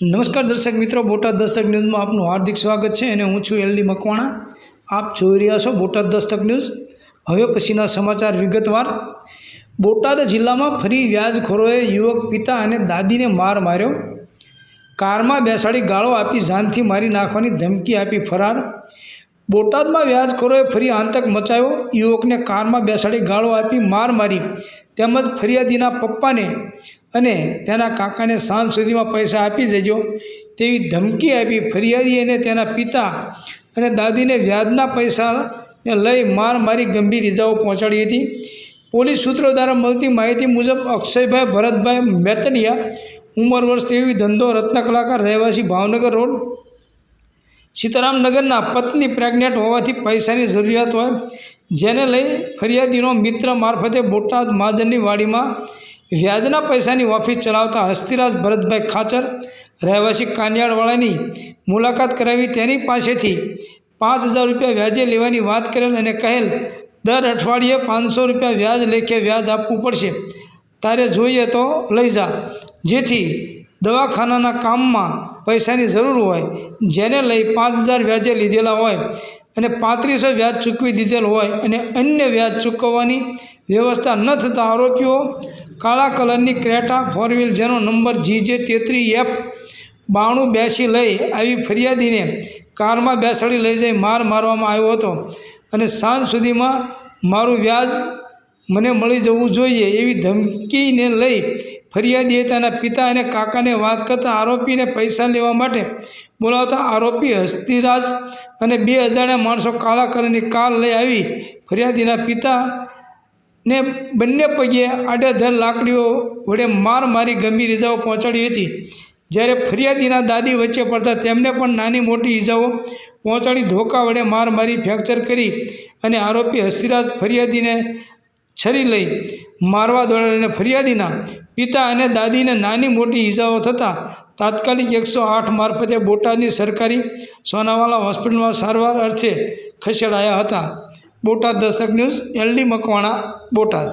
નમસ્કાર દર્શક મિત્રો, બોટાદ દસ્તક ન્યૂઝમાં આપનું હાર્દિક સ્વાગત છે અને હું છું એલડી મકવાણા। આપ જોઈ રહ્યા છો બોટાદ દસ્તક ન્યૂઝ। હવે પછીના સમાચાર વિગતવાર। બોટાદ જિલ્લામાં ફરી વ્યાજખોરોએ યુવક પિતા અને દાદીને માર માર્યો। કારમાં બેસાડી ગાળો આપી જાનથી મારી નાખવાની ધમકી આપી ફરાર। બોટાદમાં વ્યાજખોરોએ ફરી આતંક મચાવ્યો। યુવકને કારમાં બેસાડી ગાળો આપી માર મારી તેમજ ફરિયાદીના પપ્પાને અને તેના કાકાને સાંજ સુધીમાં પૈસા આપી દેજો તેવી ધમકી આપી ફરિયાદી અને તેના પિતા અને દાદીને વ્યાજના પૈસાને લઈ માર મારી ગંભીર ઇજાઓ પહોંચાડી હતી। પોલીસ સૂત્રો દ્વારા મળતી માહિતી મુજબ અક્ષયભાઈ ભરતભાઈ મેતડિયા, ઉંમર વર્ષ 23, ધંધો રત્ન કલાકાર, રહેવાસી ભાવનગર રોડ, સીતારામનગરના, પત્ની પ્રેગ્નેન્ટ હોવાથી પૈસાની જરૂરિયાત હોય, જેને લઈ ફરિયાદીનો મિત્ર મારફતે બોટાદ મહાજનની વાડીમાં વ્યાજના પૈસાની ઓફિસ ચલાવતા હસ્તીરાજ ભરતભાઈ ખાચર, રહેવાસી કાનિયાડવાડાની મુલાકાત કરાવી તેની પાસેથી 5000 રૂપિયા વ્યાજે લેવાની વાત કરેલ અને કહેલ દર અઠવાડિયે 500 રૂપિયા વ્યાજ લેખે વ્યાજ આપવું પડશે, તારે જોઈએ તો લઈ જા, જેથી દવાખાનાના કામમાં પૈસાની જરૂર હોય, જેને લઈ 5000 વ્યાજે લીધેલા હોય અને 3500 વ્યાજ ચૂકવી દીધેલ હોય અને અન્ય વ્યાજ ચૂકવવાની વ્યવસ્થા ન થતાં આરોપીઓ કાળા કલરની ક્રેટા 4 વ્હીલ જેનો નંબર GJ33F9282 લઈ આવી ફરિયાદીને કારમાં બેસાડી લઈ જઈ માર મારવામાં આવ્યો હતો અને સાંજ સુધીમાં મારું વ્યાજ મને મળી જવું જોઈએ એવી ધમકીને લઈ ફરિયાદીએ તેના પિતા અને કાકાને વાત કરતાં આરોપીને પૈસા લેવા માટે બોલાવતા આરોપી હસ્તીરાજ અને 2 અજાણ્યા માણસો કાળા કલરની કાર લઈ આવી ફરિયાદીના પિતાને બંને પગે આડેધડ લાકડીઓ વડે માર મારી ગંભીર ઇજાઓ પહોંચાડી હતી। જ્યારે ફરિયાદીના દાદી વચ્ચે પડતા તેમને પણ નાની મોટી ઇજાઓ પહોંચાડી ધોકા વડે માર મારી ફ્રેક્ચર કરી અને આરોપી હસ્તીરાજ ફરિયાદીને છરી લઈ મારવા દોડાડીને ફરિયાદીના પિતા અને દાદીને નાની મોટી ઇજાઓ થતાં તાત્કાલિક 108 મારફતે બોટાદની સરકારી સોનાવાલા હોસ્પિટલમાં સારવાર અર્થે ખસેડાયા હતા। Botad Dastak news, LD Makwana, Botad.